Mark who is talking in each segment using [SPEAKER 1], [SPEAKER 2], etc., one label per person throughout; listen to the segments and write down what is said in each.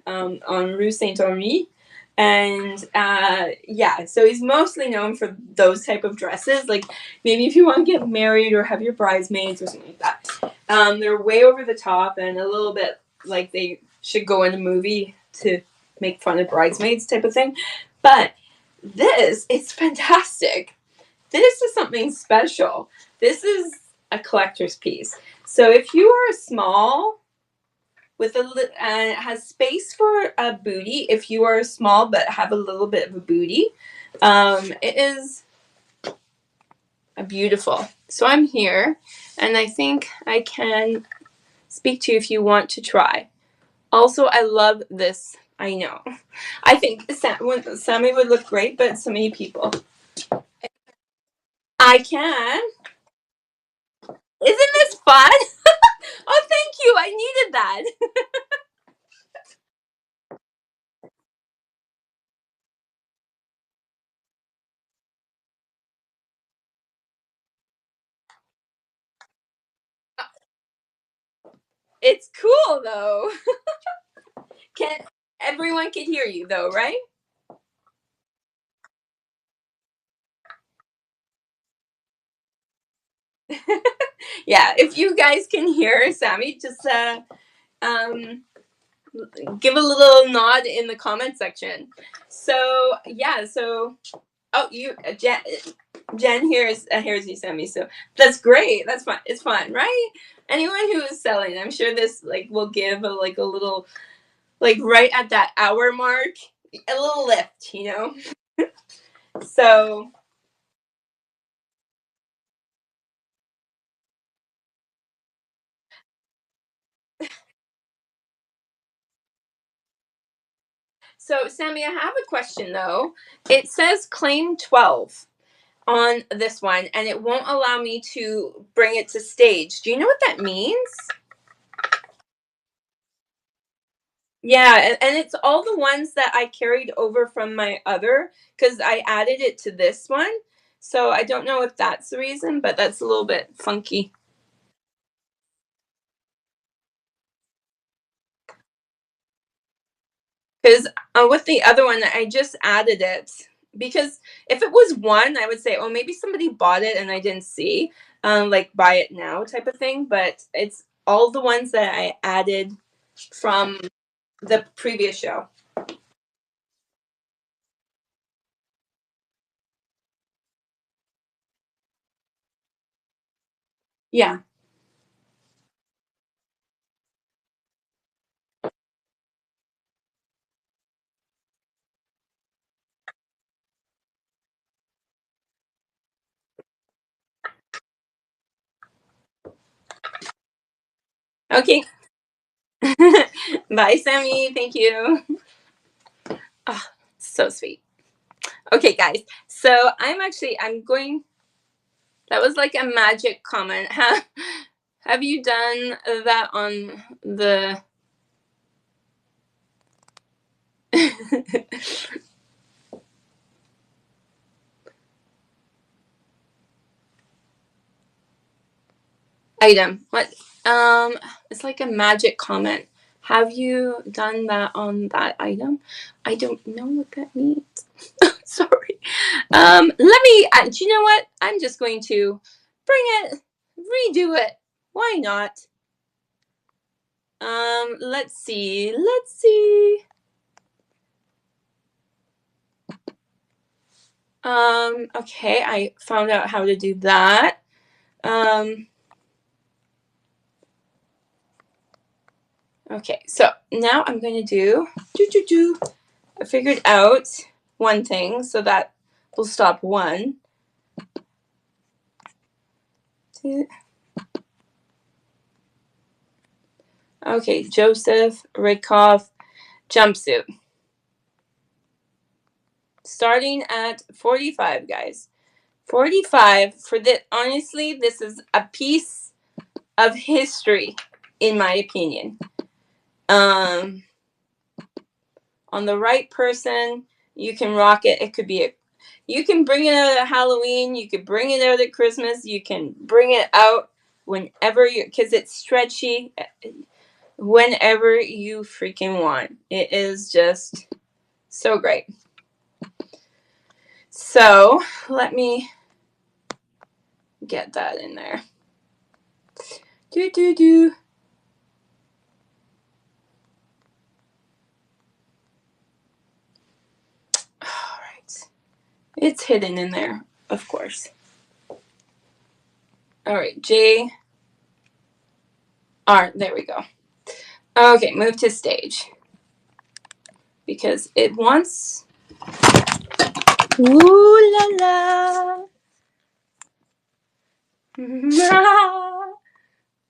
[SPEAKER 1] on Rue Saint Henri. And yeah, so he's mostly known for those type of dresses. Like maybe if you want to get married or have your bridesmaids or something like that. They're way over the top and a little bit like they should go in a movie to make fun of bridesmaids type of thing. But this is fantastic. This is something special. This is a collector's piece. So if you are small with it has space for a booty, if you are small but have a little bit of a booty, it is a beautiful. So I'm here, and I think I can speak to you if you want to try. Also, I love this. I know. I think Sammy would look great, but so many people. I can. Isn't this fun? Oh, thank you. I needed that. It's cool though. Can everyone can hear you though, right? Yeah. If you guys can hear Sammy, just um give a little nod in the comment section. So yeah. So oh, you Jen hears you, Sammy. So that's great. That's fun. It's fun, right? Anyone who is selling, I'm sure this like will give a little like right at that hour mark, a little lift, you know. So so Sammy, I have a question though. It says claim 12 on this one, and it won't allow me to bring it to stage. Do you know what that means? Yeah, and it's all the ones that I carried over from my other because I added it to this one. So I don't know if that's the reason, but that's a little bit funky. Because with the other one, I just added it because if it was one, I would say, oh, maybe somebody bought it and I didn't see, like buy it now type of thing. But it's all the ones that I added from the previous show. Yeah. Okay. Bye, Sammy. Thank you. Oh, so sweet. Okay, guys. So I'm going. That was like a magic comment. Have you done that on the item? What? It's like a magic comment. Have you done that on that item? I don't know what that means. Sorry. Let me. Do you know what? I'm just going to bring it, redo it. Why not? Let's see. Let's see. Okay, I found out how to do that. Um, okay, so now I'm going to do. I figured out one thing, so that will stop one. Two. Okay, Joseph Rakoff jumpsuit. Starting at 45, guys. 45 for the honestly, this is a piece of history, in my opinion. On the right person, you can rock it. It could be you can bring it out at Halloween, you could bring it out at Christmas, you can bring it out whenever you because it's stretchy. whenever you freaking want. It is just so great. So let me get that in there. Do. All right. It's hidden in there, of course. All right, J R. There we go. Okay, move to stage because it wants. Ooh la la.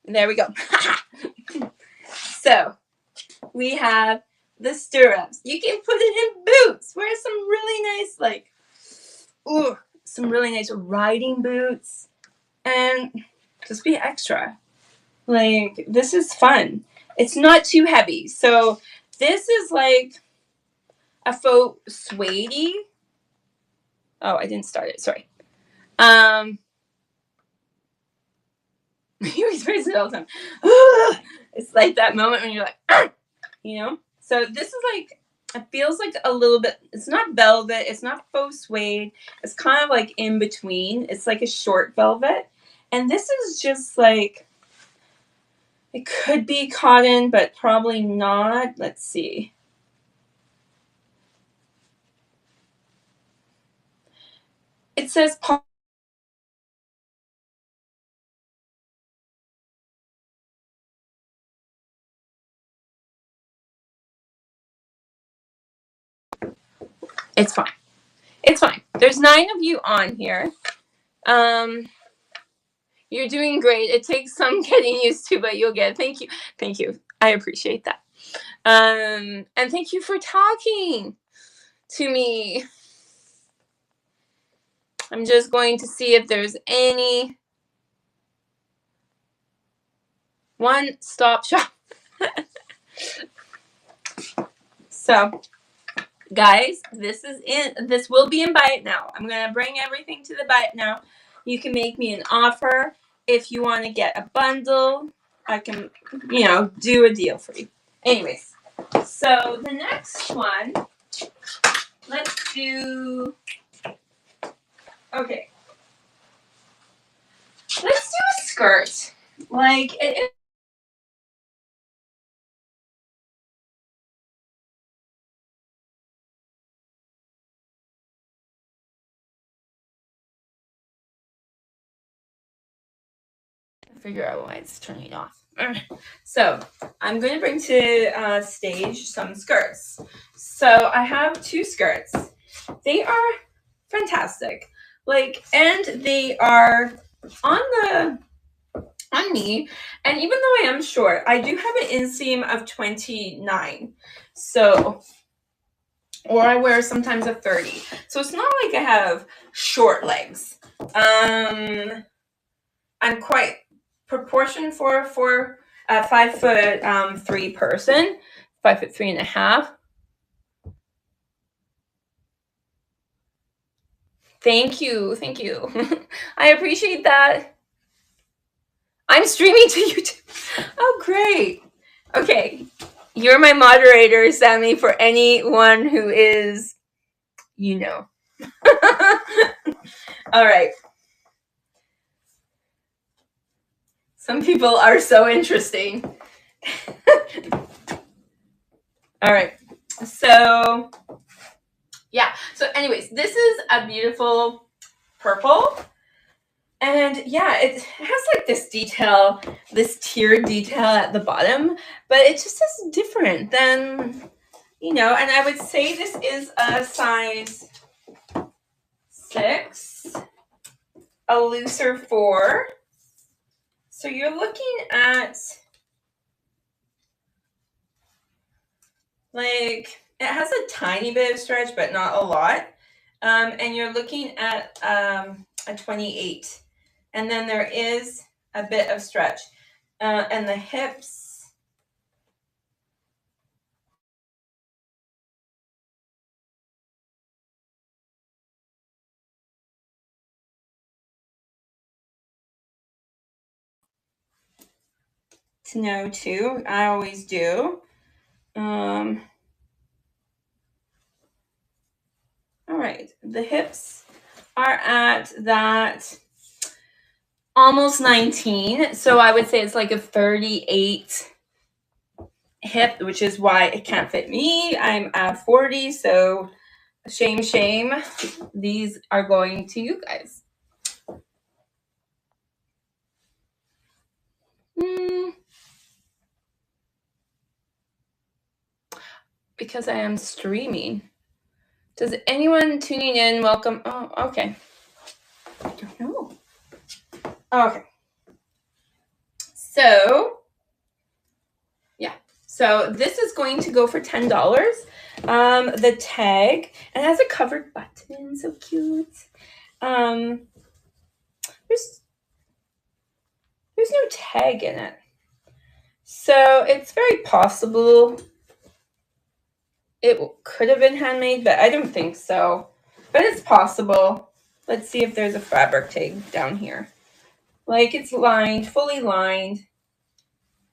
[SPEAKER 1] There we go. So we have the stirrups. You can put it in boots. Wear some really nice, like, ooh, some really nice riding boots, and just be extra. Like, this is fun. It's not too heavy. So this is like a faux suede. Oh, I didn't start it. Sorry. You experience it all the time. It's like that moment when you're like, you know? So this is like, it feels like a little bit, it's not velvet, it's not faux suede. It's kind of like in between. It's like a short velvet. And this is just like, it could be cotton, but probably not. Let's see. It says it's fine. It's fine. There's 9 of you on here. You're doing great. It takes some getting used to, but you'll get it. Thank you. Thank you. I appreciate that. And thank you for talking to me. I'm just going to see if there's any one-stop shop. So, guys, this will be in Buy It Now. I'm going to bring everything to the Buy It Now. You can make me an offer. If you want to get a bundle, I can, do a deal for you. Anyways, so the next one, let's do, okay. Let's do a skirt. Like, figure out why it's turning off. So I'm going to bring to stage some skirts. So I have 2 skirts. They are fantastic. Like, and they are on me. And even though I am short, I do have an inseam of 29. So, or I wear sometimes a 30. So it's not like I have short legs. I'm quite proportioned for a 5'3" person, 5'3.5". Thank you. I appreciate that. I'm streaming to YouTube. Oh, great. Okay, you're my moderator, Sammy, for anyone who is, All right. Some people are so interesting. All right. So, yeah. So anyways, this is a beautiful purple. And yeah, it has like this detail, this tiered detail at the bottom, but it just is different than, and I would say this is a size 6, a looser 4. So you're looking at, like, it has a tiny bit of stretch, but not a lot. And you're looking at a 28. And then there is a bit of stretch. And the hips, to know too. I always do. All right, the hips are at that almost 19. So I would say it's like a 38 hip, which is why it can't fit me. I'm at 40, so shame, shame. These are going to you guys. Because I am streaming. Does anyone tuning in welcome? Oh, okay. I don't know. Okay. So, yeah. So this is going to go for $10. The tag, and it has a covered button, so cute. There's no tag in it. So it's very possible it could have been handmade, but I don't think so. But it's possible. Let's see if there's a fabric tag down here. Like, it's lined, fully lined.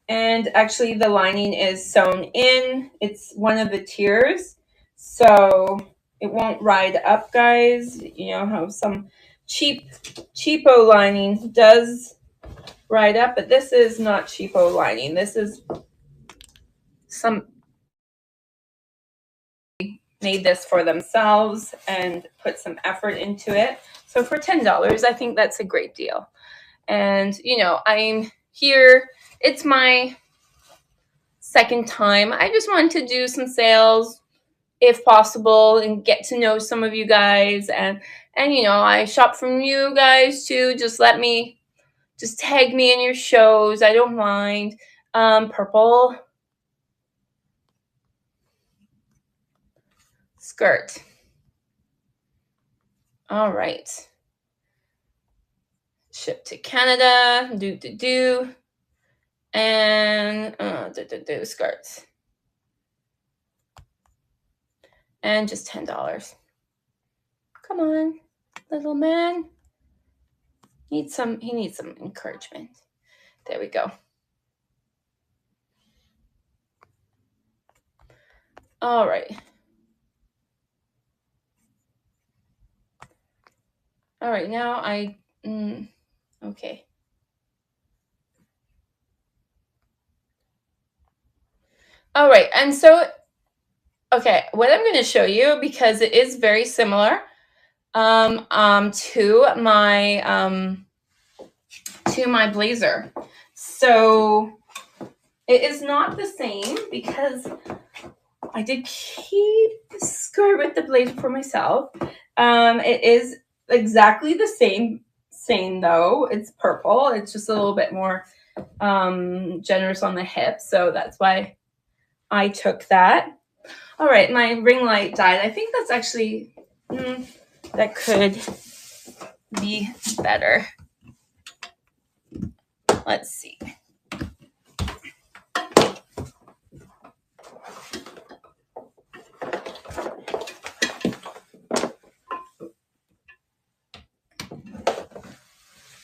[SPEAKER 1] And actually the lining is sewn in. It's one of the tiers. So it won't ride up, guys. You know how some cheapo lining does ride up, but this is not cheapo lining. This is some made this for themselves and put some effort into it. So for $10, I think that's a great deal. And, you know, I'm here. It's my second time. I just wanted to do some sales if possible and get to know some of you guys. And you know, I shop from you guys too. Just tag me in your shows. I don't mind. Purple skirt. All right. Ship to Canada. And skirts. And just $10. Come on, little man. He needs some encouragement. There we go. All right. All right, now okay. All right, and so, okay, what I'm going to show you, because it is very similar to my blazer. So it is not the same because I did keep the skirt with the blazer for myself. It is exactly the same though. It's purple. It's just a little bit more generous on the hip, so that's why I took that. All right, my ring light died. I think that's actually that could be better. Let's see.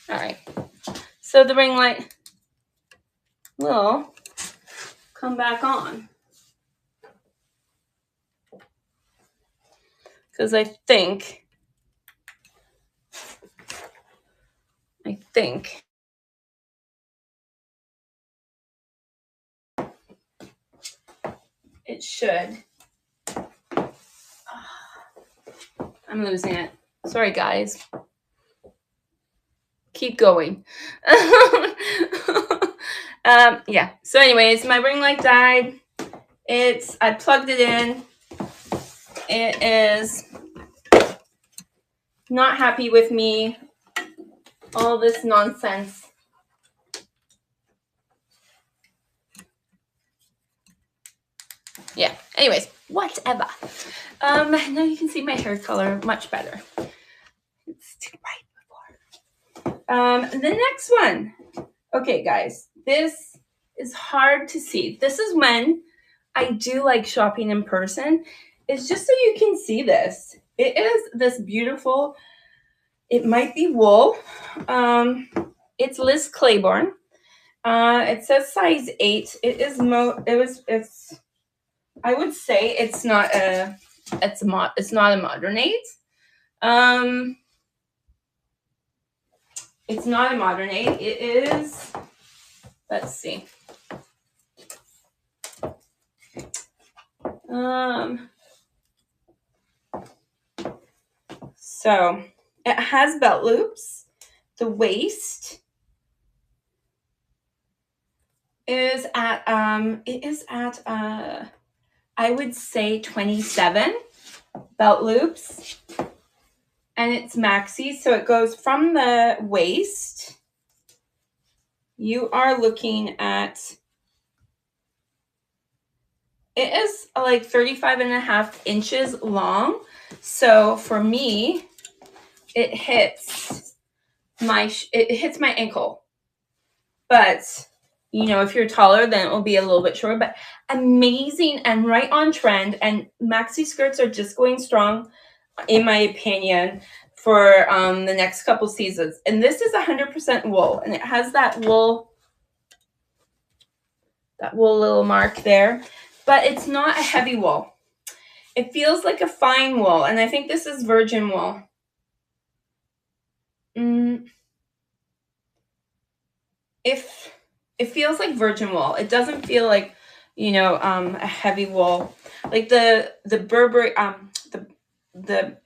[SPEAKER 1] All right, so the ring light will come back on. Because I think it should. I'm losing it. Sorry, guys. Keep going. Yeah. So anyways, my ring light died. I plugged it in. It is not happy with me. All this nonsense. Yeah. Anyways, whatever. Now you can see my hair color much better. It's too bright before. The next one. Okay, guys. This is hard to see. This is when I do like shopping in person. It's just so you can see this. It is this beautiful, it might be wool. It's Liz Claiborne. It says size 8. It's I would say it's not a modern 8. Um it's not a modern 8. It is, let's see. So it has belt loops. The waist is at I would say 27 belt loops, and it's maxi, so it goes from the waist. You are looking at, it is like 35 and a half inches long. So for me, it hits my ankle. But if you're taller, then it will be a little bit shorter. But amazing and right on trend. And maxi skirts are just going strong, in my opinion, for the next couple seasons. And this is 100% wool, and it has that wool little mark there. But it's not a heavy wool. It feels like a fine wool, and I think this is virgin wool. If it feels like virgin wool, it doesn't feel like a heavy wool. Like the Burberry the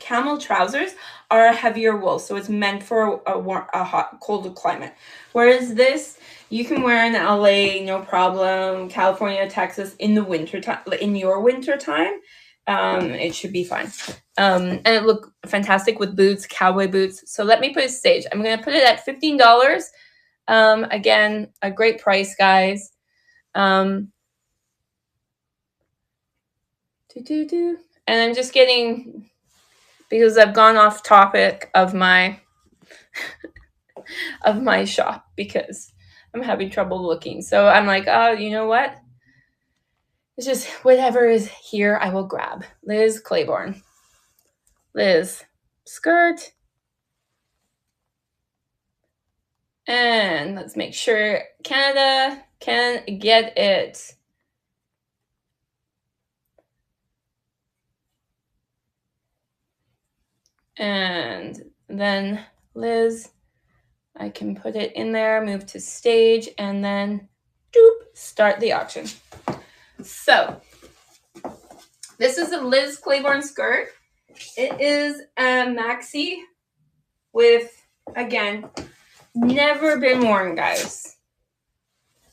[SPEAKER 1] camel trousers are a heavier wool, so it's meant for a hot, cold climate. Whereas this, you can wear in LA, no problem. California, Texas, in the winter time, in your winter time, it should be fine. And it looked fantastic with boots, cowboy boots. So let me put a stage. I'm gonna put it at $15. Again, a great price, guys. And I'm just getting, because I've gone off topic of my shop because I'm having trouble looking. So I'm like, oh, you know what? It's just whatever is here, I will grab. Liz Claiborne. Liz, skirt. And let's make sure Canada can get it. And then Liz, I can put it in there, move to stage, and then start the auction. So this is a Liz Claiborne skirt. It is a maxi with, again, never been worn, guys.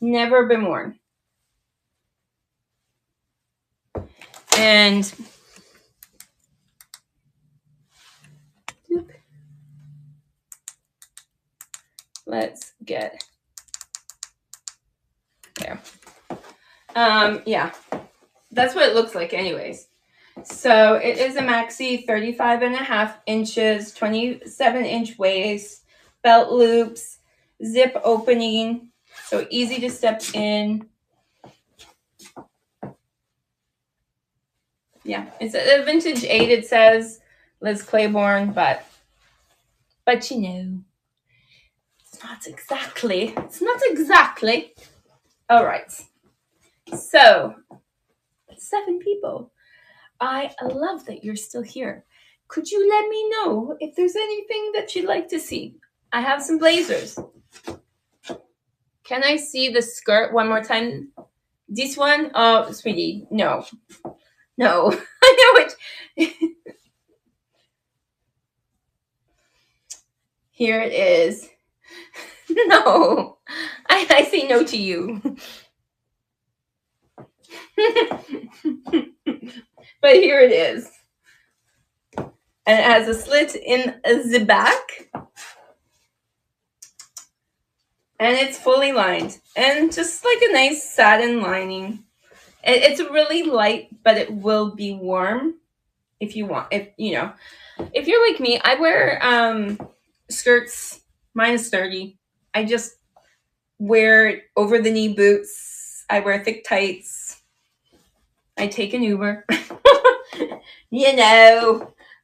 [SPEAKER 1] Never been worn. And let's get there. Yeah, that's what it looks like anyways. So it is a maxi, 35 and a half inches, 27-inch waist, belt loops, zip opening, so easy to step in. Yeah, it's a vintage 8, it says Liz Claiborne, but it's not exactly. All right. So, 7 people. I love that you're still here. Could you let me know if there's anything that you'd like to see? I have some blazers. Can I see the skirt one more time? This one? Oh, sweetie, no. I know it. Here it is. No. I say no to you. But here it is. And it has a slit in the back. And it's fully lined. And just like a nice satin lining. It's really light, but it will be warm if you want. If you're like me, I wear skirts minus 30. I just wear over the knee boots. I wear thick tights. I take an Uber.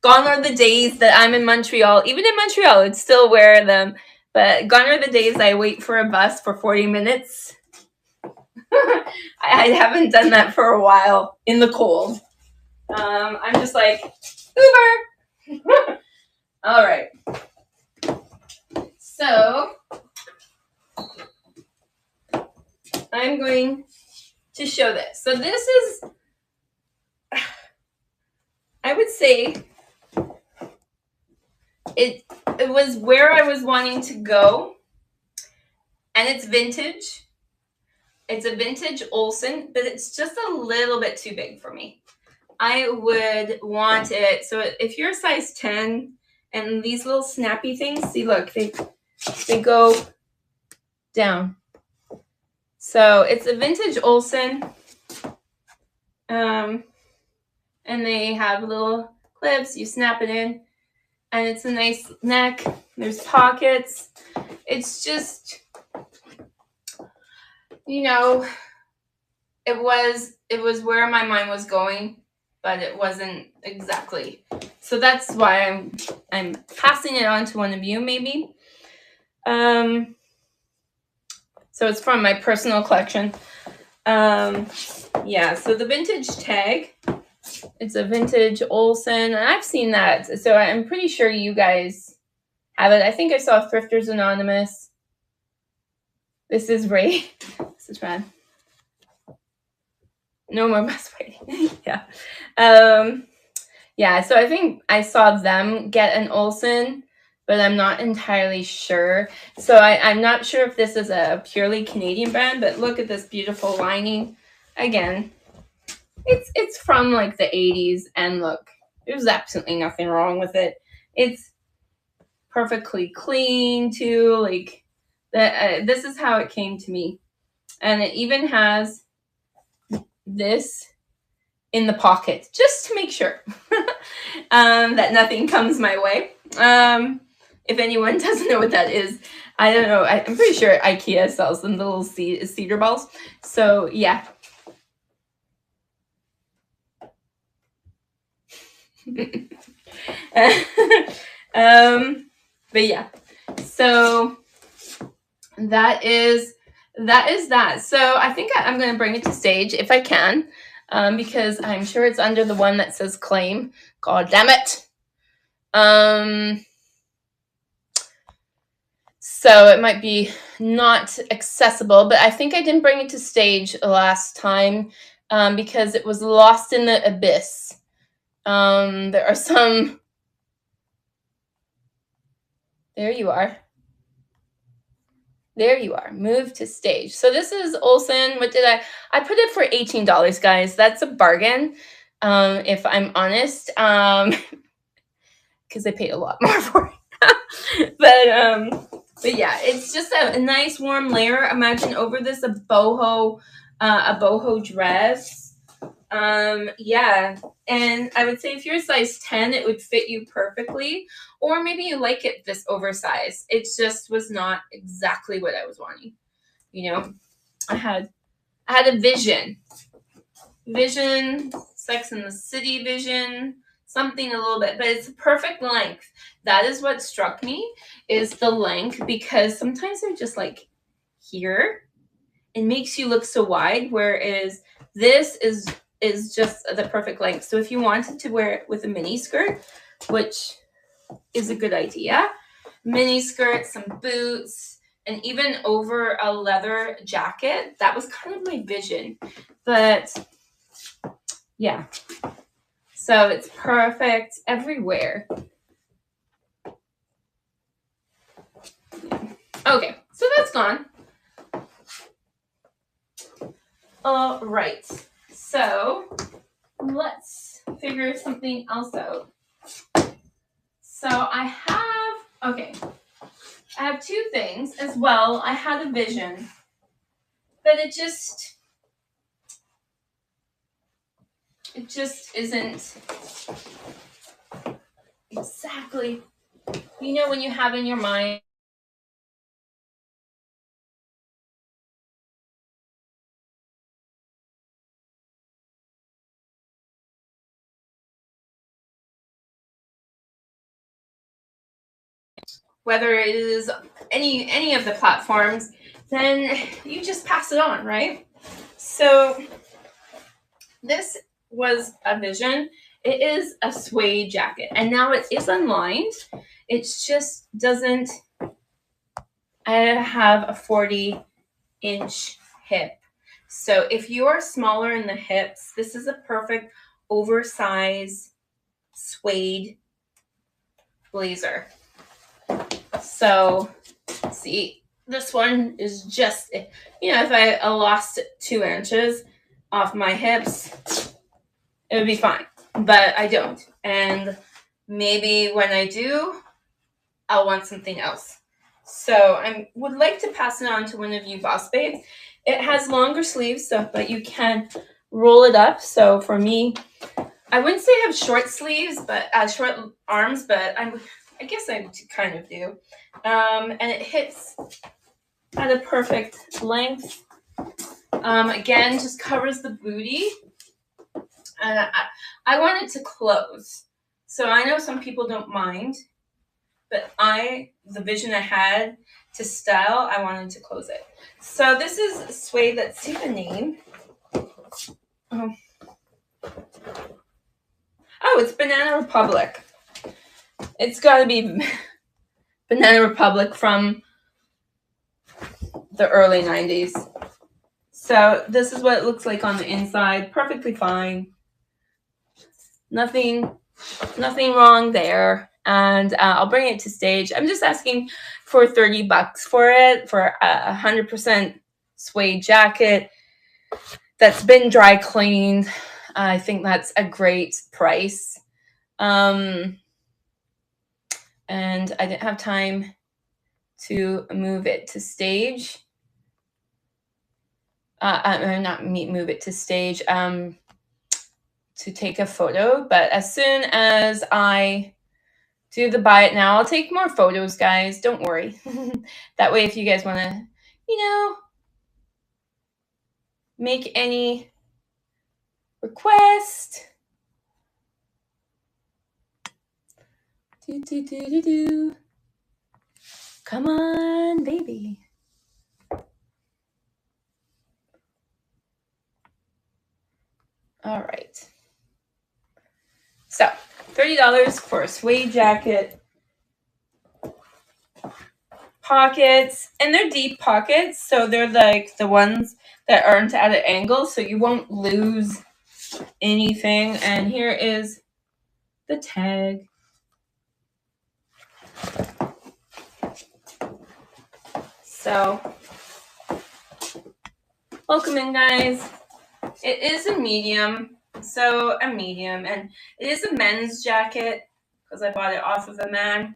[SPEAKER 1] Gone are the days that I'm in Montreal. Even in Montreal, I'd still wear them. But gone are the days I wait for a bus for 40 minutes. I haven't done that for a while in the cold. I'm just like, Uber! All right. So, I'm going to show this. So this is, I would say, it was where I was wanting to go. And it's vintage. It's a vintage Olsen, but it's just a little bit too big for me. I would want it, so if you're a size 10, and these little snappy things, see, look, they go down. So it's a vintage Olsen, and they have little clips, you snap it in, and it's a nice neck, there's pockets. It's just, you know, it was where my mind was going, but it wasn't exactly. So that's why I'm passing it on to one of you, maybe. So it's from my personal collection. Yeah, so the vintage tag, it's a vintage Olsen, and I've seen that. So I'm pretty sure you guys have it. I think I saw Thrifters Anonymous. This is Ray. This is Fran. No more bus waiting. Yeah. Yeah, so I think I saw them get an Olsen, but I'm not entirely sure. So I'm not sure if this is a purely Canadian brand, but look at this beautiful lining. Again, it's from like the 80s, and look, there's absolutely nothing wrong with it. It's perfectly clean too. Like this is how it came to me, and it even has this in the pocket just to make sure that nothing comes my way. If anyone doesn't know what that is, I don't know. I'm pretty sure IKEA sells them, the little cedar balls. So yeah. But yeah. So that is that. So I think I'm going to bring it to stage if I can, because I'm sure it's under the one that says claim. God damn it. So it might be not accessible, but I think I didn't bring it to stage last time because it was lost in the abyss. There are some. There you are. There you are. Move to stage. So this is Olsen. What did I put it for $18, guys. That's a bargain, if I'm honest, because I paid a lot more for it. But yeah, it's just a nice warm layer. Imagine over this a boho dress. Yeah, and I would say if you're a size 10, it would fit you perfectly, or maybe you like it this oversized. It just was not exactly what I was wanting. You know, I had a vision, Sex in the City vision, something a little bit, but it's a perfect length. That is what struck me, is the length, because sometimes they're just like here. It makes you look so wide, whereas this is just the perfect length. So if you wanted to wear it with a mini skirt, which is a good idea, mini skirt, some boots, and even over a leather jacket, that was kind of my vision. But yeah, so it's perfect everywhere. Okay, so that's gone. All right, so let's figure something else out. So I have two things as well. I had a vision, but it just isn't exactly, you know, when you have in your mind. whether it is any of the platforms, then you just pass it on, right? So this was a vision. It is a suede jacket, and now it is unlined. It just doesn't have a 40-inch hip. So if you are smaller in the hips, this is a perfect oversized suede blazer. So see, this one is just, if I lost 2 inches off my hips, it would be fine, but I don't. And maybe when I do, I'll want something else. So I would like to pass it on to one of you boss babes. It has longer sleeves, but you can roll it up. So for me, I wouldn't say I have short sleeves, but short arms, but I guess I kind of do. And it hits at a perfect length. Again, just covers the booty. And I want it to close. So I know some people don't mind, but the vision I had to style, I wanted to close it. So this is suede. Let's see the name. Oh, it's Banana Republic. It's got to be Banana Republic from the early 90s. So this is what it looks like on the inside. Perfectly fine. Nothing wrong there. And I'll bring it to stage. I'm just asking for $30 for it, for a 100% suede jacket that's been dry cleaned. I think that's a great price. And I didn't have time to move it to stage. Not move it to stage, to take a photo. But as soon as I do the buy it now, I'll take more photos, guys. Don't worry. That way, if you guys want to, make any request. Come on, baby. All right. So, $30 for a suede jacket. Pockets, and they're deep pockets, so they're like the ones that aren't at an angle, so you won't lose anything. And here is the tag. So, welcome in, guys. It is a medium, and it is a men's jacket because I bought it off of a man.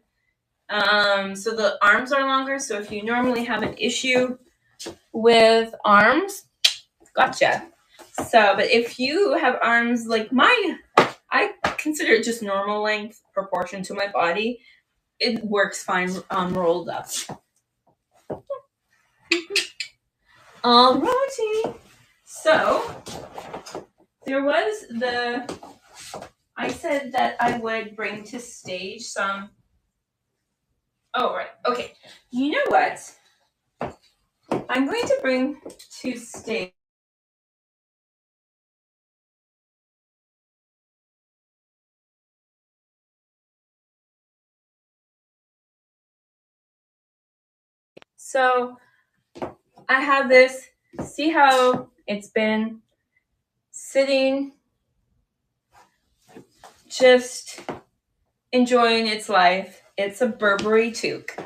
[SPEAKER 1] So the arms are longer, so if you normally have an issue with arms, gotcha. So, but if you have arms like mine, I consider it just normal length proportion to my body. It works fine rolled up. Alrighty. So, there was I said that I would bring to stage some. Oh, right. Okay. You know what? I'm going to bring to stage. So I have this. See how it's been sitting, just enjoying its life. It's a Burberry toque.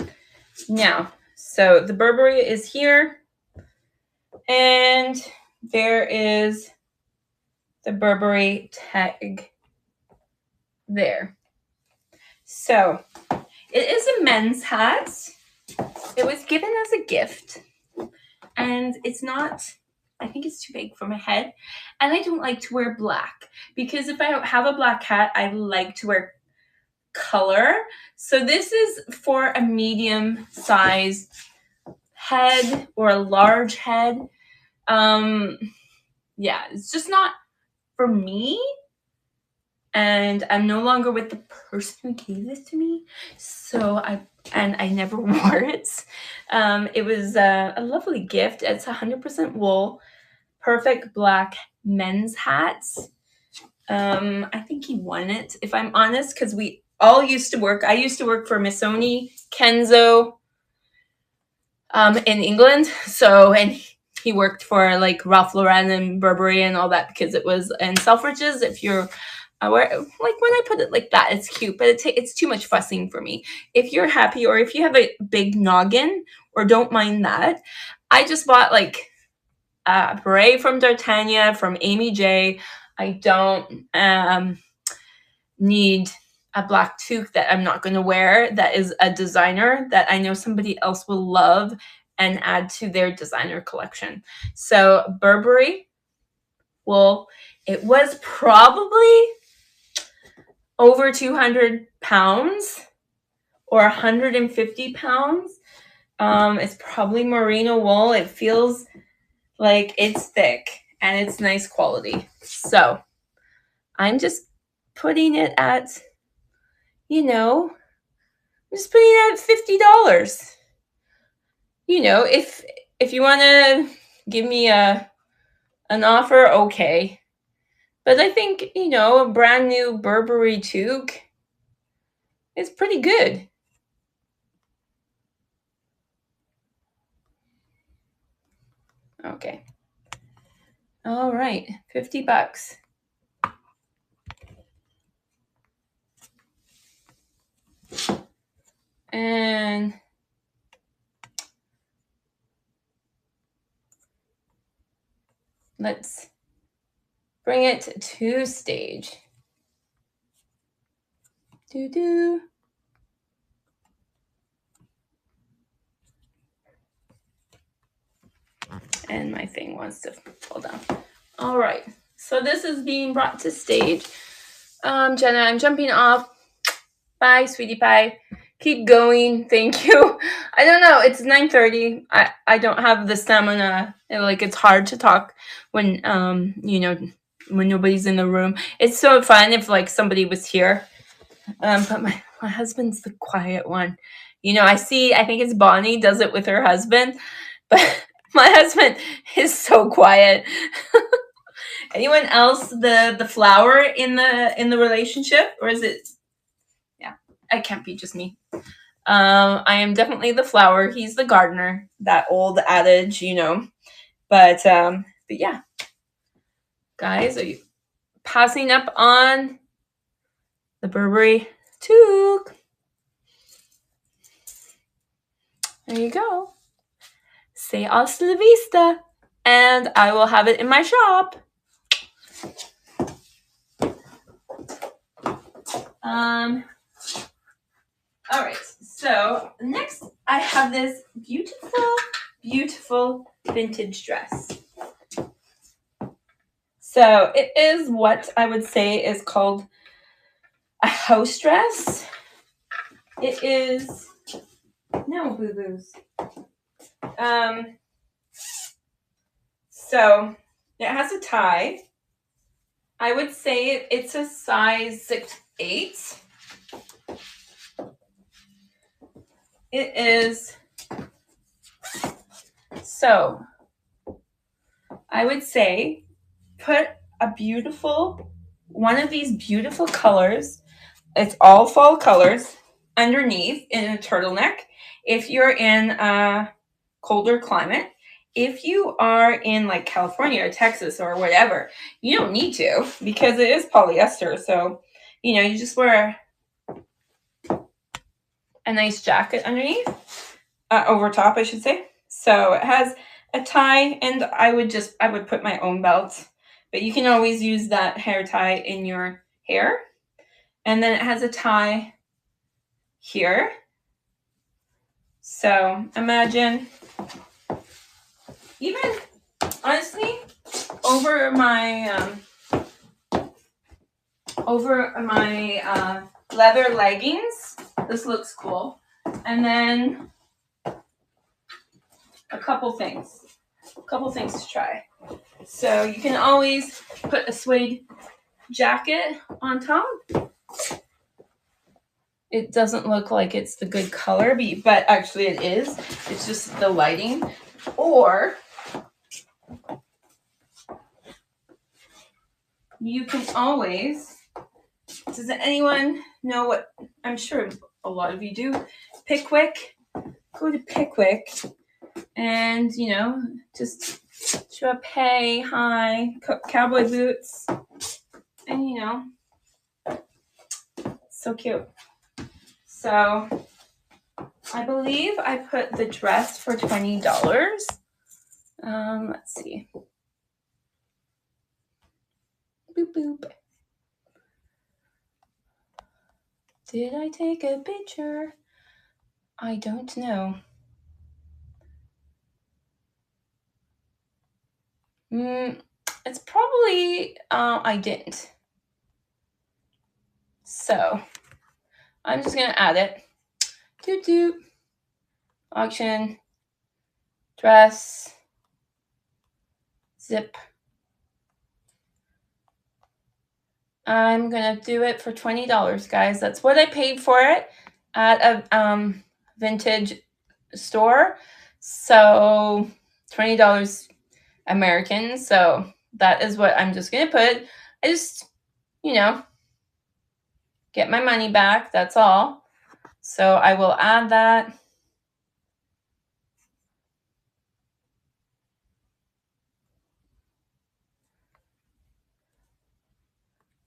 [SPEAKER 1] Now, so the Burberry is here, and there is the Burberry tag there. So it is a men's hat. It was given as a gift, and it's not, I think it's too big for my head, and I don't like to wear black because if I don't have a black hat, I like to wear color. So this is for a medium sized head or a large head. Yeah, it's just not for me. and I'm no longer with the person who gave this to me. So I never wore it. It was a lovely gift. It's 100% wool, perfect black men's hats. I think he won it, if I'm honest, because we all used to work. I used to work for Missoni, Kenzo, in England. So, and he worked for like Ralph Lauren and Burberry and all that because it was in Selfridges. If you're aware, like when I put it like that, it's cute, but it's too much fussing for me. If you're happy, or if you have a big noggin or don't mind that, I just bought like a beret from D'Artagnan, from Amy J. I don't need a black toque that I'm not going to wear that is a designer that I know somebody else will love and add to their designer collection. So Burberry wool, it was probably over 200 pounds or 150 pounds. It's probably merino wool. It feels like it's thick and it's nice quality. So I'm just putting it at, I'm just putting it at $50. If you want to give me an offer, okay. But I think, a brand new Burberry toque is pretty good. Okay. All right, $50. And let's bring it to stage. Doo-doo. And my thing wants to fall down. All right, so this is being brought to stage. Gena, I'm jumping off. Bye, sweetie pie. Keep going. Thank you. I don't know. It's 9:30. I don't have the stamina. It's hard to talk when when nobody's in the room. It's so fun if somebody was here. But my husband's the quiet one. I think it's Bonnie does it with her husband, but my husband is so quiet. Anyone else the flower in the relationship, or is it? Yeah, it can't be just me. I am definitely the flower. He's the gardener. That old adage, But yeah, guys, are you passing up on the Burberry toque? There you go. Say hasta la vista, and I will have it in my shop. All right, so next I have this beautiful, beautiful vintage dress. So it is what I would say is called a house dress. It is, no boo-boos. So it has a tie. I would say it's a size 6'8". It is, so I would say put one of these beautiful colors. It's all fall colors underneath in a turtleneck. If you're in a colder climate, if you are in California or Texas or whatever, you don't need to because it is polyester. So, you just wear a nice jacket underneath, over top, I should say. So it has a tie, and I would put my own belt, but you can always use that hair tie in your hair. And then it has a tie here. So imagine, even honestly, over my leather leggings, this looks cool. And then a couple things to try. So you can always put a suede jacket on top. It doesn't look like it's the good color, but actually it is. It's just the lighting. Or you can always, does anyone know what, I'm sure a lot of you do, Pickwick. Go to Pickwick and, you know, just show up, hey, hi, cowboy boots. And, you know, so cute. So I believe I put the dress for $20. Let's see. Boop, boop. Did I take a picture? I don't know. It's probably, I didn't. So I'm just going to add it. Doot doot. Auction. Dress. Zip. I'm going to do it for $20, guys. That's what I paid for it at a vintage store. So $20 American. So that is what I'm just going to put. I just, you know, get my money back. That's all. So I will add that.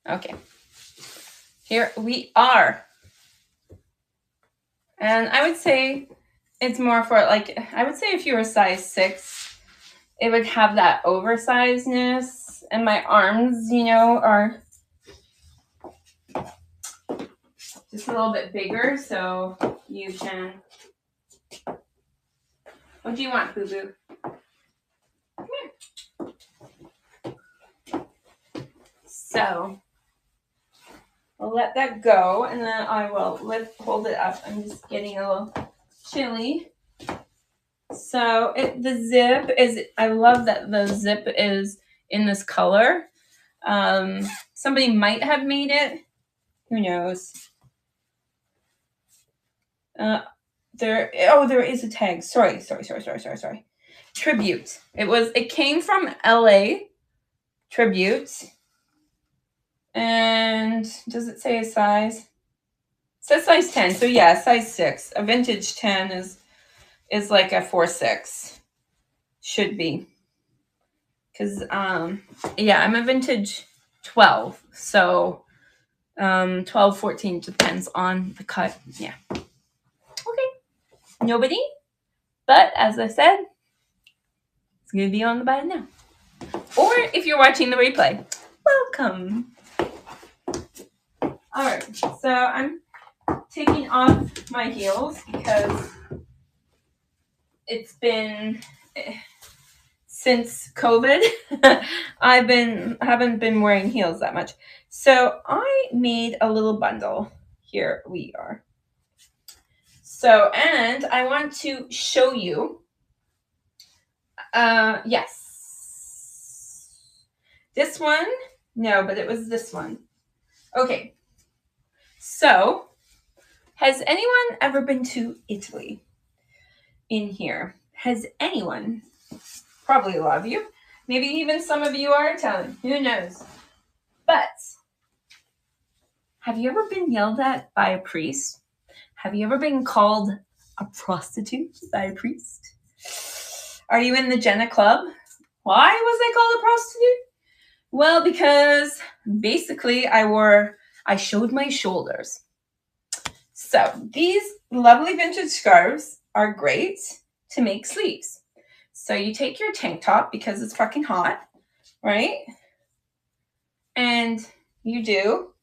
[SPEAKER 1] Okay. Here we are. And I would say it's more for, like, I would say if you were size 6, it would have that oversizedness. And my arms, you know, are just a little bit bigger. So you can, what do you want, Boo Boo? Come here. So I'll let that go, and then I will hold it up. I'm just getting a little chilly. So the zip is, I love that the zip is in this color. Somebody might have made it. Who knows? There is a tag. Sorry. Tribute. It came from LA. Tribute. And does it say a size? It says size 10. So yeah, size 6. A vintage 10 is like a 4-6. Should be. Because yeah, I'm a vintage 12. So 12, 14 depends on the cut. Yeah. Okay. Nobody. But as I said, it's going to be on the buy now. Or if you're watching the replay, welcome. All right. So I'm taking off my heels because it's been since COVID. I haven't been wearing heels that much. So I made a little bundle. Here we are. So, and I want to show you. Yes. This one? No, but it was this one. Okay. So, has anyone ever been to Italy? In here. Has anyone? Probably a lot of you. Maybe even some of you are Italian. Who knows? But have you ever been yelled at by a priest? Have you ever been called a prostitute by a priest? Are you in the Gena club? Why was I called a prostitute? Well, because basically I showed my shoulders. So these lovely vintage scarves are great to make sleeves. So you take your tank top because it's fucking hot, right? And you do,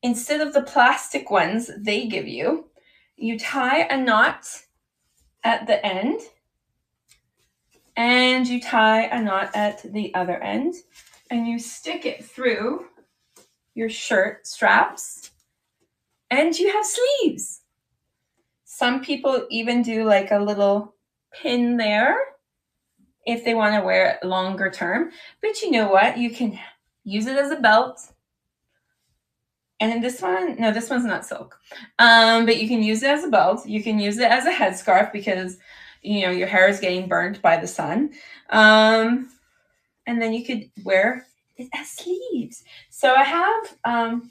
[SPEAKER 1] instead of the plastic ones they give you, you tie a knot at the end and you tie a knot at the other end and you stick it through your shirt straps and you have sleeves. Some people even do like a little pin there if they want to wear it longer term. But you know what? You can use it as a belt. And this one, no, this one's not silk. But you can use it as a belt. You can use it as a headscarf because, you know, your hair is getting burnt by the sun. And then you could wear it as sleeves. So I have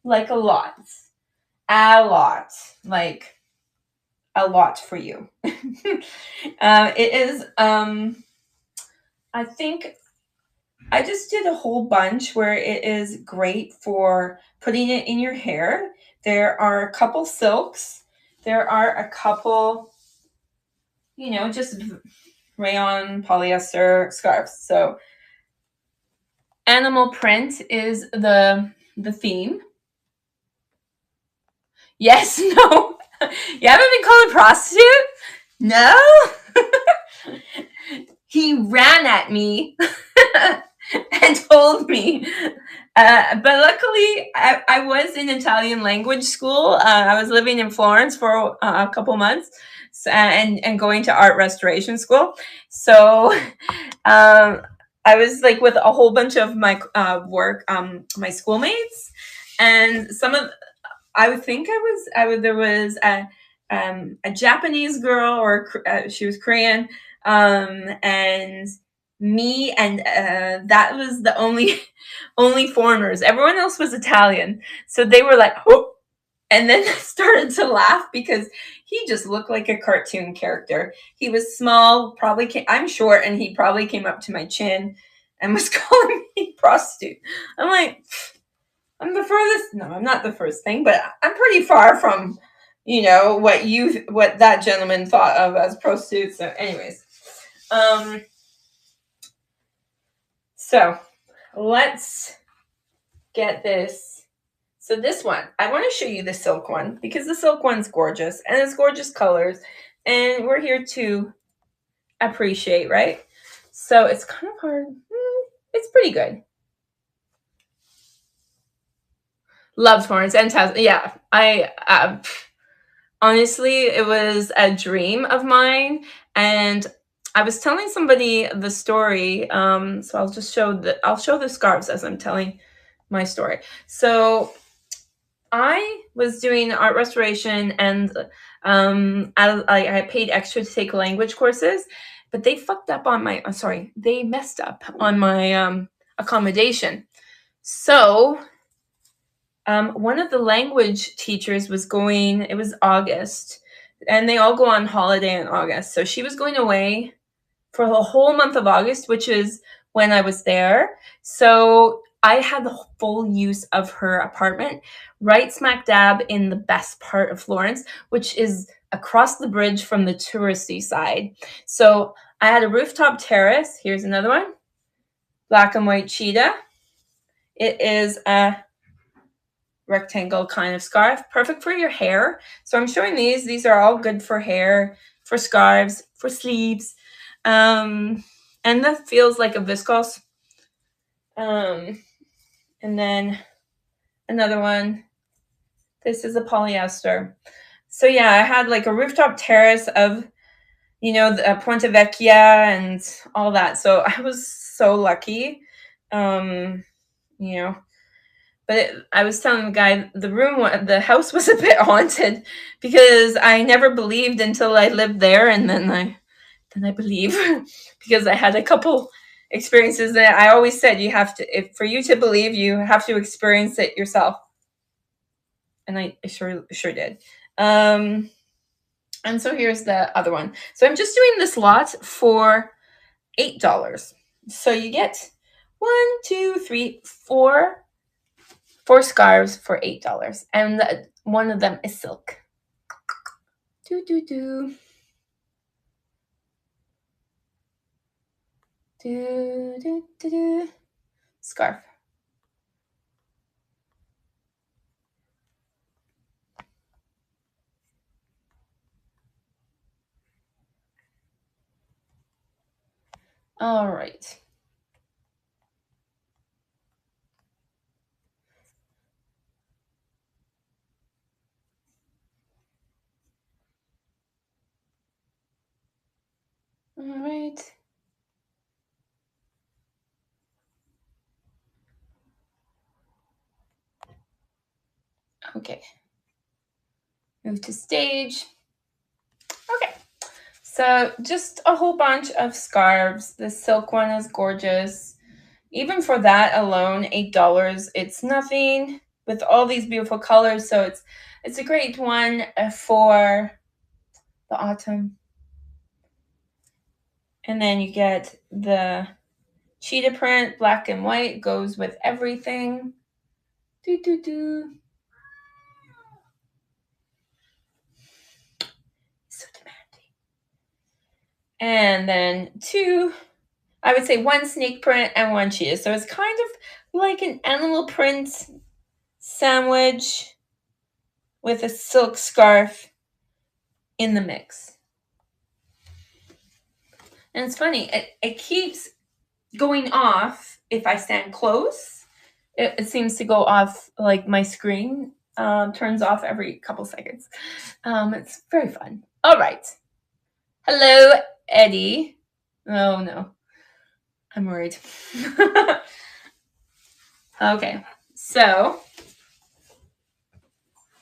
[SPEAKER 1] like a lot, like a lot for you. It is, I think I just did a whole bunch where it is great for putting it in your hair. There are a couple silks. There are a couple, you know, just rayon polyester scarves. So animal print is the theme. Yes, no. You haven't been called a prostitute? No? He ran at me and told me. But luckily, I was in Italian language school. I was living in Florence for a couple months, and going to art restoration school. So I was like with a whole bunch of my work, my schoolmates, and some of I would think I was there was a Japanese girl, or she was Korean, and me, and that was the only only foreigners. Everyone else was Italian, so they were like, "Oh," and then started to laugh because he just looked like a cartoon character. He was small, I'm short, and he probably came up to my chin and was calling me prostitute. I'm like, I'm the furthest. No, I'm not the first thing, but I'm pretty far from, you know, what that gentleman thought of as prostitutes. So, anyways, um, so let's get this. So this one, I want to show you the silk one because the silk one's gorgeous and it's gorgeous colors, and we're here to appreciate, right? So it's kind of hard. It's pretty good. Love Florence and yeah, I honestly, it was a dream of mine, and I was telling somebody the story. So I'll show the scarves as I'm telling my story. So I was doing art restoration, and I paid extra to take language courses, but they fucked up on my. Sorry, they messed up on my accommodation. So one of the language teachers was going, it was August, and they all go on holiday in August. So she was going away for the whole month of August, which is when I was there. So I had the full use of her apartment right smack dab in the best part of Florence, which is across the bridge from the touristy side. So I had a rooftop terrace. Here's another one, black and white cheetah. It is a rectangle kind of scarf, perfect for your hair. So I'm showing these. These are all good for hair, for scarves, for sleeves. And that feels like a viscose. And then another one. This is a polyester. So yeah, I had like a rooftop terrace of, you know, the Ponte Vecchia and all that. So I was so lucky. You know, but I was telling the guy the house was a bit haunted because I never believed until I lived there, and then I believe because I had a couple experiences that I always said you have to, if for you to believe, you have to experience it yourself, and I sure did. And so here's the other one. So I'm just doing this lot for $8. So you get 1, 2, 3, 4 scarves for $8, and one of them is silk. Do do do do do do do. Scarf. All right. All right. Okay. Move to stage. Okay. So just a whole bunch of scarves. The silk one is gorgeous. Even for that alone, $8, it's nothing with all these beautiful colors. So it's a great one for the autumn. And then you get the cheetah print, black and white, goes with everything. Do, do, do. So demanding. And then I would say one snake print and one cheetah. So it's kind of like an animal print sandwich with a silk scarf in the mix. And it's funny, it keeps going off if I stand close. It seems to go off, like my screen turns off every couple seconds. It's very fun. All right. Hello, Eddie. Oh, no. I'm worried. Okay. So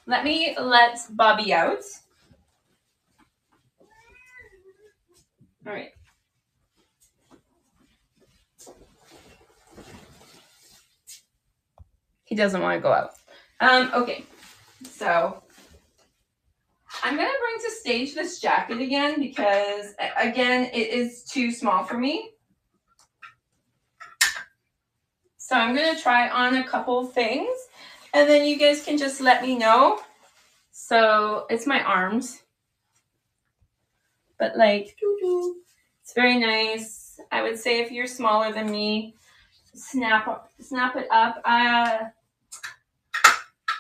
[SPEAKER 1] let me let Bobby out. All right. He doesn't want to go out. Okay. So I'm going to bring to stage this jacket again because, again, it is too small for me. So I'm going to try on a couple things, and then you guys can just let me know. So it's my arms. But like, it's very nice. I would say if you're smaller than me, snap it up.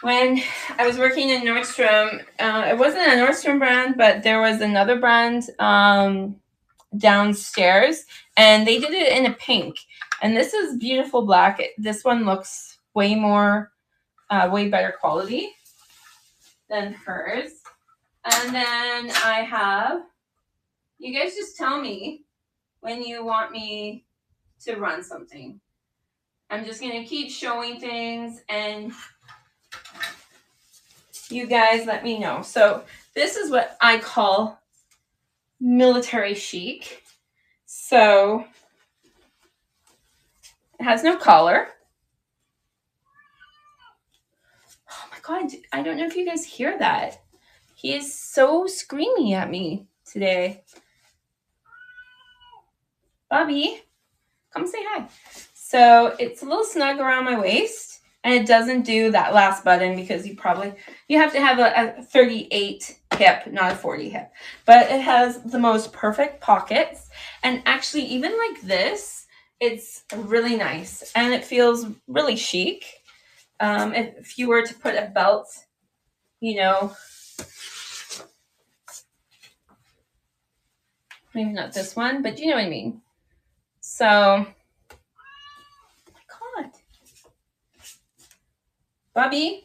[SPEAKER 1] When I was working in Nordstrom, it wasn't a Nordstrom brand, but there was another brand downstairs, and they did it in a pink. And this is beautiful black. This one looks way better quality than hers. And then I have, you guys just tell me when you want me to run something. I'm just going to keep showing things and you guys let me know. So this is what I call military chic. So it has no collar. Oh my God, I don't know if you guys hear that. He is so screaming at me today. Bobby, come say hi. So it's a little snug around my waist, and it doesn't do that last button because you have to have a 38 hip, not a 40 hip. But it has the most perfect pockets, and actually even like this, it's really nice, and it feels really chic. If you were to put a belt, maybe not this one, but you know what I mean. So, oh my God. Bobby.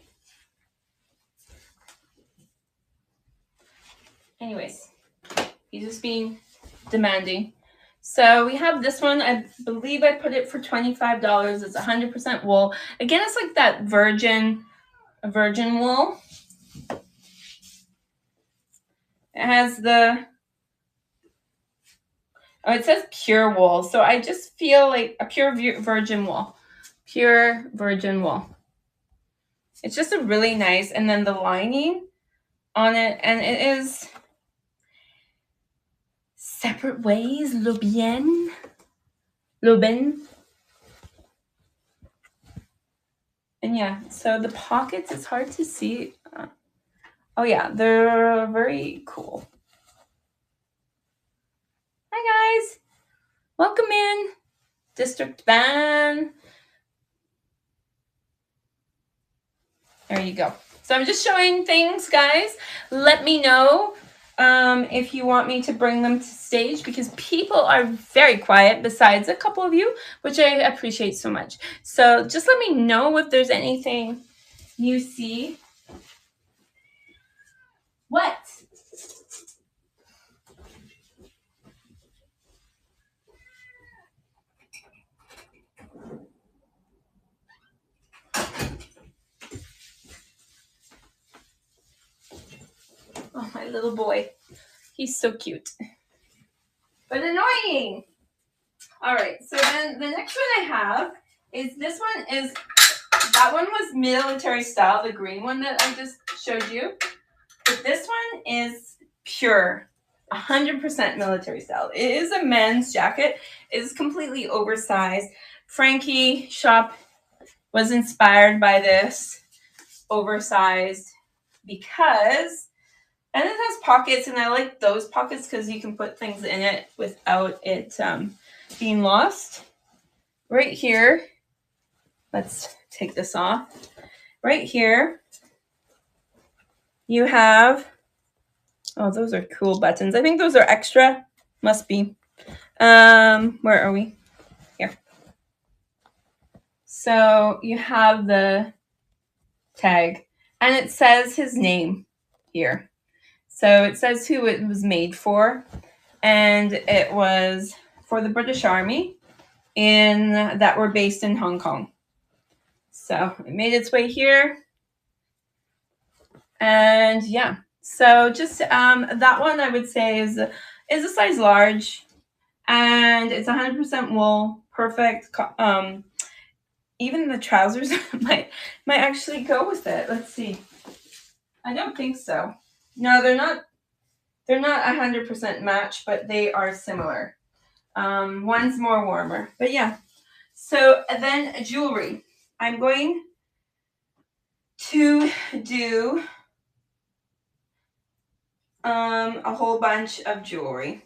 [SPEAKER 1] Anyways, he's just being demanding. So we have this one. I believe I put it for $25. It's 100% wool. Again, it's like that virgin wool. It has it says pure wool. So I just feel like a pure virgin wool. Pure virgin wool. It's just a really nice, and then the lining on it, and it is Separate Ways, Le Ben. And yeah, so the pockets, it's hard to see. Oh yeah, they're very cool. Hi guys, welcome in, District Van. There you go. So I'm just showing things, guys. Let me know if you want me to bring them to stage, because people are very quiet besides a couple of you, which I appreciate so much. So just let me know if there's anything you see. What? little boy. He's so cute. But annoying. All right, so then the next one I have is this one is, that one was military style, the green one that I just showed you. But this one is pure, 100% military style. It is a men's jacket. It is completely oversized. Frankie shop was inspired by this oversized because, and it has pockets, and I like those pockets because you can put things in it without it being lost. Right here, let's take this off. Right here, you have, oh, those are cool buttons. I think those are extra. Must be. Where are we? Here. So you have the tag, and it says his name here. So it says who it was made for, and it was for the British Army that were based in Hong Kong. So it made its way here, and yeah. So just that one I would say is a size large, and it's 100% wool, perfect. Even the trousers might actually go with it. Let's see. I don't think so. No, they're not 100% match, but they are similar. One's more warmer, but yeah. So then jewelry. I'm going to do a whole bunch of jewelry.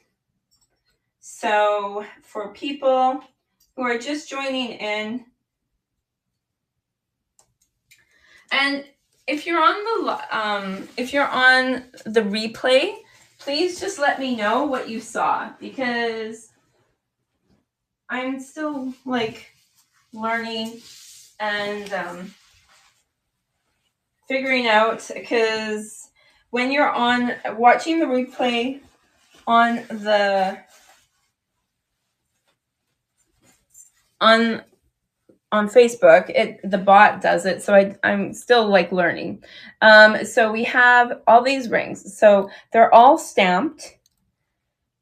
[SPEAKER 1] So for people who are just joining in, and if you're on the replay, please just let me know what you saw, because I'm still like learning and figuring out, because when you're watching the replay on Facebook, the bot does it, so I'm still like learning. So we have all these rings, so they're all stamped,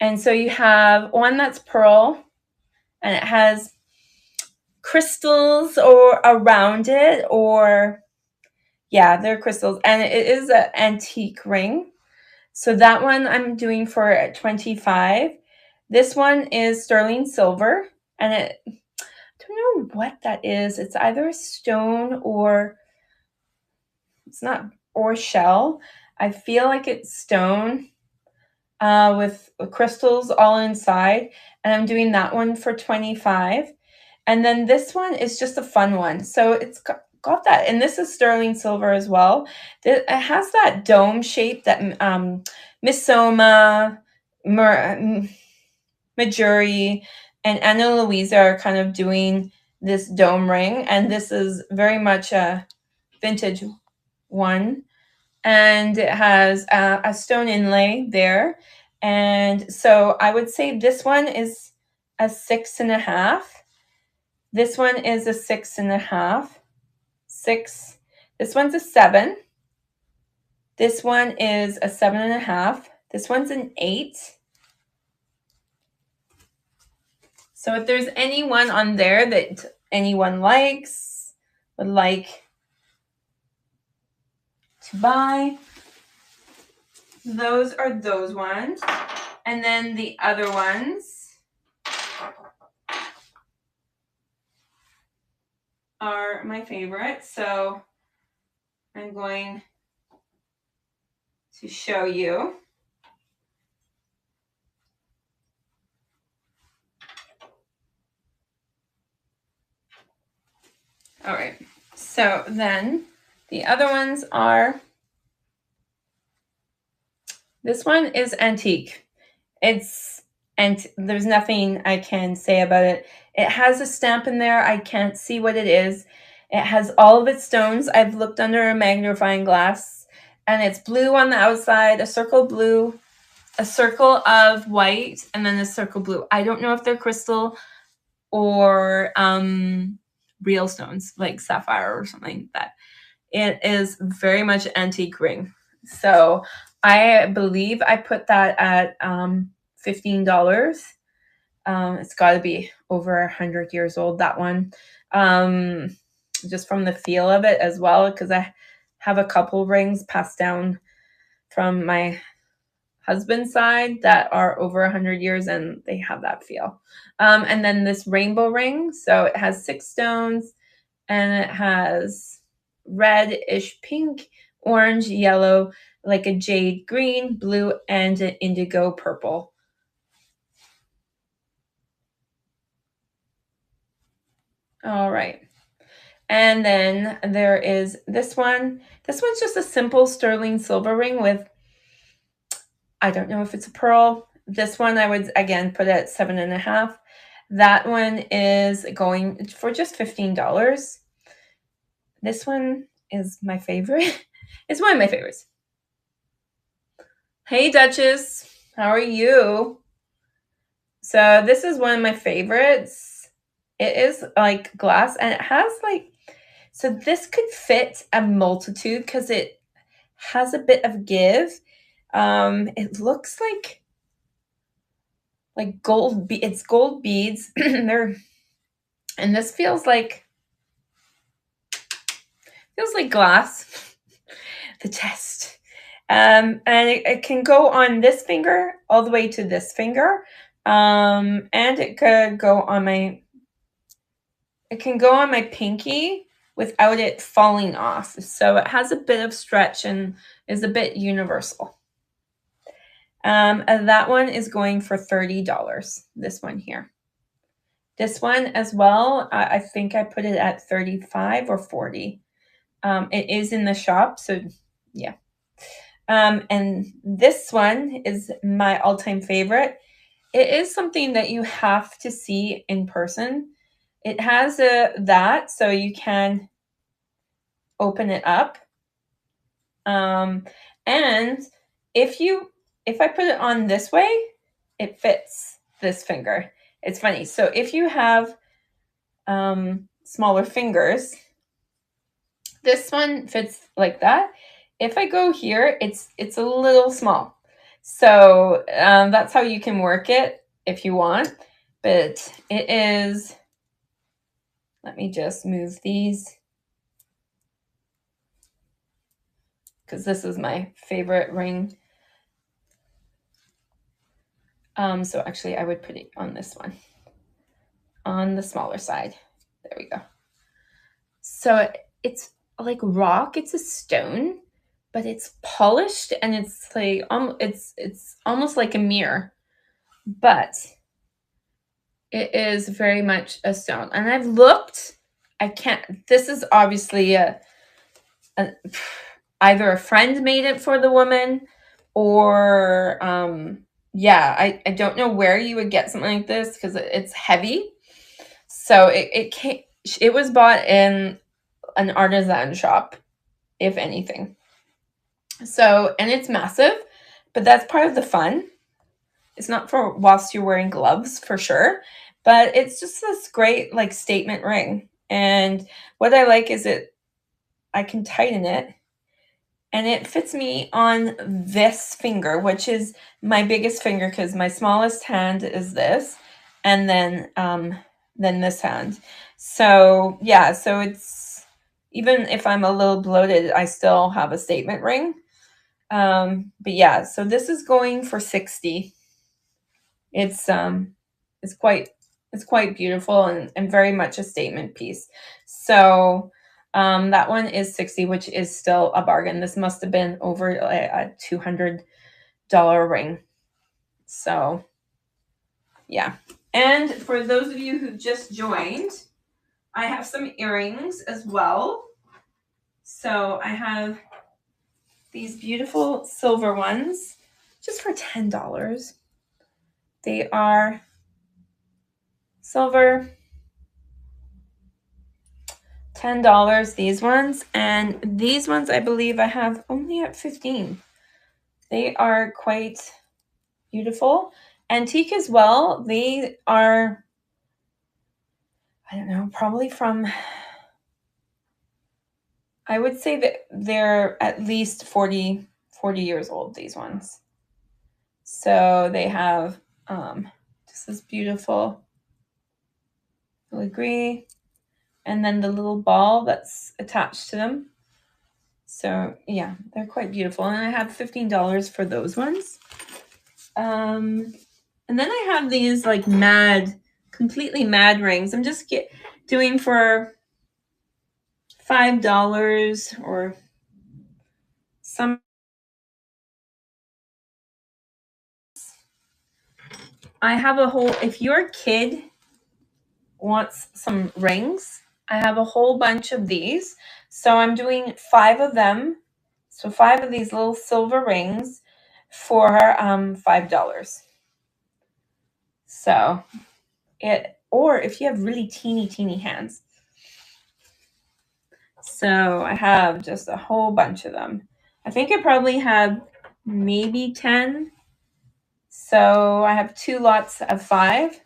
[SPEAKER 1] and so you have one that's pearl, and it has crystals or around it, or yeah, they're crystals, and it is an antique ring. So that one I'm doing for 25. This one is sterling silver, and I don't know what that is. It's either a stone or it's not, or shell. I feel like it's stone with crystals all inside, and I'm doing that one for 25. And then this one is just a fun one. So it's got that, and this is sterling silver as well. It has that dome shape that Miss Soma, Majuri, and Anna Louisa are kind of doing this dome ring, and this is very much a vintage one, and it has a stone inlay there. And so I would say this one is a 6.5. This one is a 6.5. 6. This one's a 7. This one is a 7.5. This one's an 8. So if there's anyone on there that anyone likes, would like to buy, those are those ones. And then the other ones are my favorite. So I'm going to show you. All right, so then the other ones are, this one is antique. And there's nothing I can say about it. It has a stamp in there. I can't see what it is. It has all of its stones. I've looked under a magnifying glass, and it's blue on the outside, a circle blue, a circle of white, and then a circle blue. I don't know if they're crystal or real stones like sapphire or something like that. It is very much antique ring. So I believe I put that at $15. It's got to be over 100 years old, that one. Just from the feel of it as well, because I have a couple rings passed down from my husband's side that are over 100 years, and they have that feel. And then this rainbow ring, so it has 6 stones, and it has red-ish pink, orange, yellow, like a jade green, blue, and an indigo purple. All right. And then there is this one. This one's just a simple sterling silver ring with, I don't know if it's a pearl. This one I would, again, put at 7.5. That one is going for just $15. This one is my favorite. It's one of my favorites. Hey, Duchess. How are you? So this is one of my favorites. It is like glass, and it has like, so this could fit a multitude because it has a bit of give. It looks like gold. It's gold beads. They're, and this feels like glass. The chest. And it can go on this finger all the way to this finger. And it could go on my. It can go on my pinky without it falling off. So it has a bit of stretch and is a bit universal. And that one is going for $30. This one here. This one as well, I think I put it at 35 or 40. It is in the shop, so yeah. And this one is my all-time favorite. It is something that you have to see in person. It has that, so you can open it up. And if I put it on this way, it fits this finger. It's funny. So if you have smaller fingers, this one fits like that. If I go here, it's a little small. So that's how you can work it if you want. But it is, let me just move these, because this is my favorite ring. So actually I would put it on this one, on the smaller side. There we go. So it's like rock, it's a stone, but it's polished, and it's like it's almost like a mirror, but it is very much a stone. And I've looked, I can't, this is obviously either a friend made it for the woman, or yeah, I don't know where you would get something like this because it's heavy. So it was bought in an artisan shop, if anything. So, and it's massive, but that's part of the fun. It's not for whilst you're wearing gloves, for sure, but it's just this great like statement ring. And what I like is I can tighten it, and it fits me on this finger, which is my biggest finger, because my smallest hand is this, and then this hand. So yeah, so it's, even if I'm a little bloated, I still have a statement ring. But yeah, so this is going for 60. It's quite beautiful, and very much a statement piece. So that one is 60, which is still a bargain. This must have been over a $200 ring. So yeah. And for those of you who just joined, I have some earrings as well. So I have these beautiful silver ones just for $10. They are silver, $10, these ones. And these ones I believe I have only at 15. They are quite beautiful. Antique as well. They are, I don't know, probably from, I would say that they're at least 40 40 years old, these ones. So they have just this beautiful filigree, and then the little ball that's attached to them. So yeah, they're quite beautiful. And I have $15 for those ones. And then I have these like completely mad rings. I'm just doing for $5 or some. I have a whole, if your kid wants some rings, I have a whole bunch of these. So I'm doing 5 of them. So 5 of these little silver rings for $5. So or if you have really teeny hands. So I have just a whole bunch of them. I think I probably have maybe 10. So I have 2 lots of 5.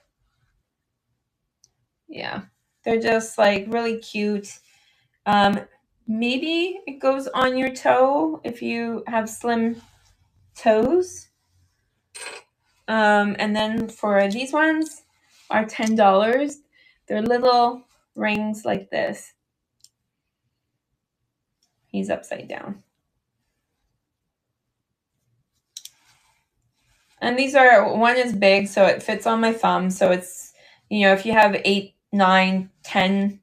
[SPEAKER 1] Yeah, they're just like really cute. Maybe it goes on your toe if you have slim toes. And then for these ones are $10. They're little rings like this. He's upside down. And these one is big, so it fits on my thumb. So it's, if you have 8, 9, 10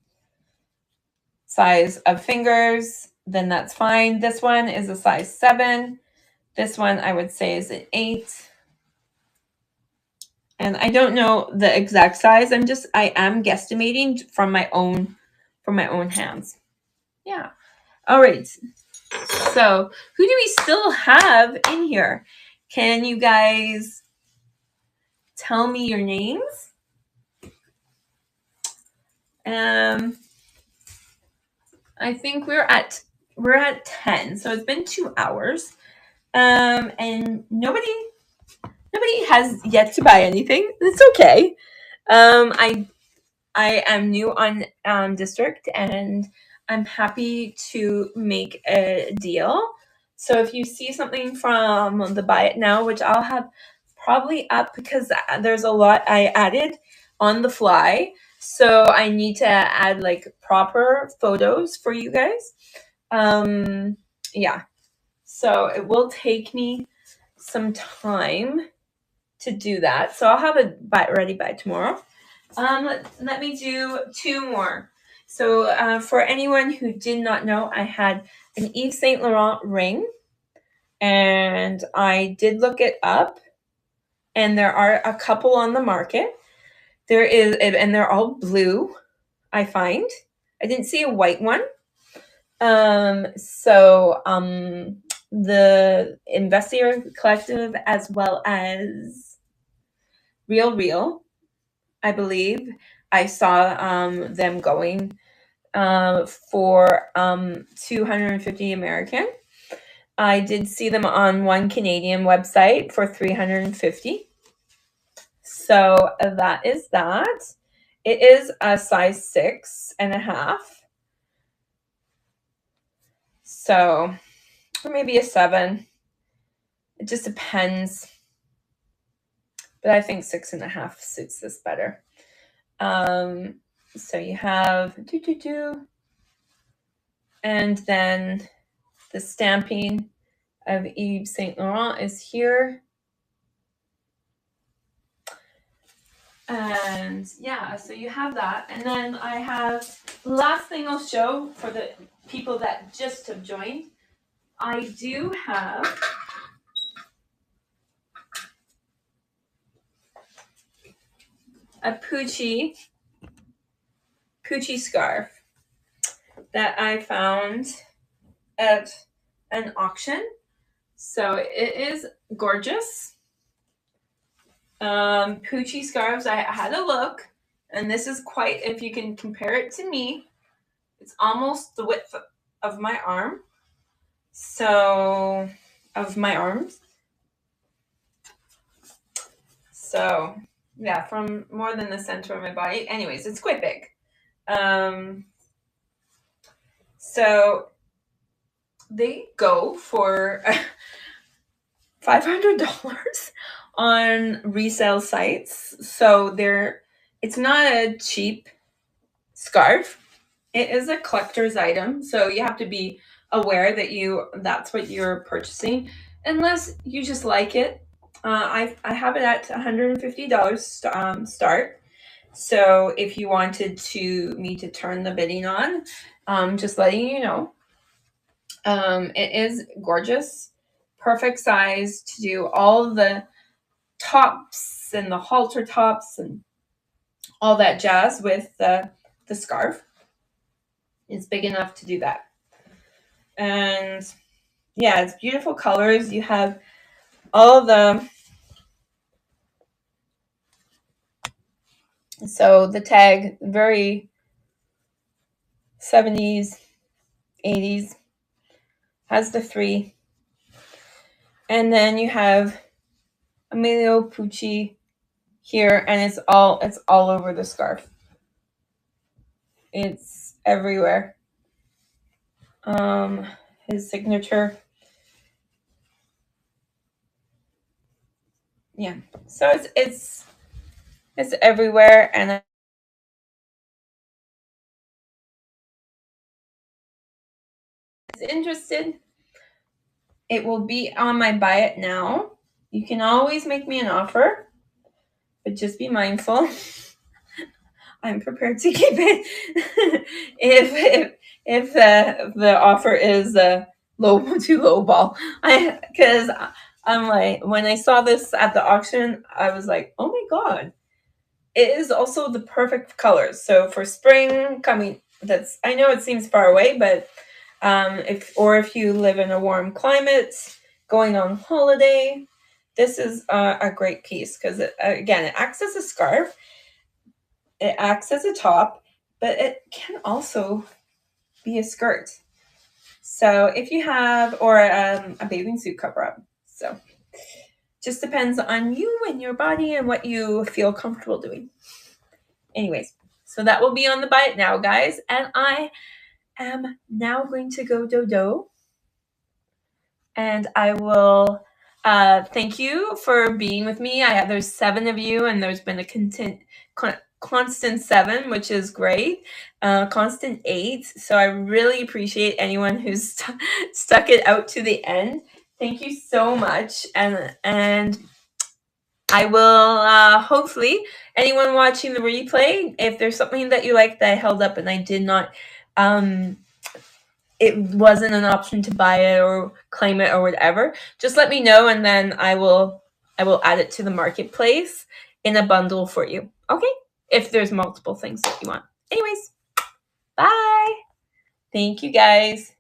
[SPEAKER 1] size of fingers, then that's fine. This one is a size 7. This one I would say is an 8. And I don't know the exact size. I am guesstimating from my own hands. Yeah. All right. So who do we still have in here? Can you guys tell me your names? I think we're at 10. So it's been 2 hours. And nobody has yet to buy anything. It's okay. I am new on District, and I'm happy to make a deal. So if you see something from the Buy It Now, which I'll have probably up because there's a lot I added on the fly. So I need to add like proper photos for you guys. Yeah. So it will take me some time to do that. So I'll have it ready by tomorrow. Let me do 2 more. So for anyone who did not know, I had an Yves Saint Laurent ring, and I did look it up, and there are a couple on the market. And they're all blue, I find. I didn't see a white one. The Investigator Collective, as well as Real, I believe I saw them going for 250 American. I did see them on one Canadian website for 350. So that is that. It is a size 6.5. So, or maybe a 7. It just depends. But I think 6.5 suits this better. So you have and then the stamping of Yves Saint Laurent is here. And yeah, so you have that. And then I have the last thing I'll show for the people that just have joined. I do have a Poochie scarf that I found at an auction. So it is gorgeous. Poochie scarves, I had a look, and this is quite, if you can compare it to me, it's almost the width of my arm. So, of my arms. So, yeah, from more than the center of my body. Anyways, it's quite big. So they go for $500 on resale sites. So it's not a cheap scarf. It is a collector's item, so you have to be aware that that's what you're purchasing, unless you just like it. I have it at $150 start. So if you wanted me to turn the bidding on, just letting you know. It is gorgeous, perfect size to do all the tops and the halter tops and all that jazz with the scarf. It's big enough to do that. And yeah, it's beautiful colors. You have all so the tag, very 70s, 80s, has the 3. And then you have Emilio Pucci here, and it's all over the scarf. It's everywhere. His signature. Yeah. So it's everywhere, and interested, it will be on my buy it now. You can always make me an offer, but just be mindful. I'm prepared to keep it if the offer is too low ball. Because I'm like, when I saw this at the auction, I was like, oh my god, it is also the perfect colors. So for spring coming, I know it seems far away, but if you live in a warm climate, going on holiday, this is a great piece because it acts as a scarf, it acts as a top, but it can also be a skirt. So if you have, or a bathing suit cover up. So just depends on you and your body and what you feel comfortable doing. Anyways, so that will be on the buy it now, guys. And I am now going to go dodo. And I will thank you for being with me. There's 7 of you, and there's been a constant 7, which is great. Constant 8. So I really appreciate anyone who's stuck it out to the end. Thank you so much, and I will hopefully anyone watching the replay, if there's something that you like that I held up and I did not. It wasn't an option to buy it or claim it or whatever, just let me know, and then I will add it to the marketplace in a bundle for you. Okay? If there's multiple things that you want. Anyways, bye. Thank you, guys.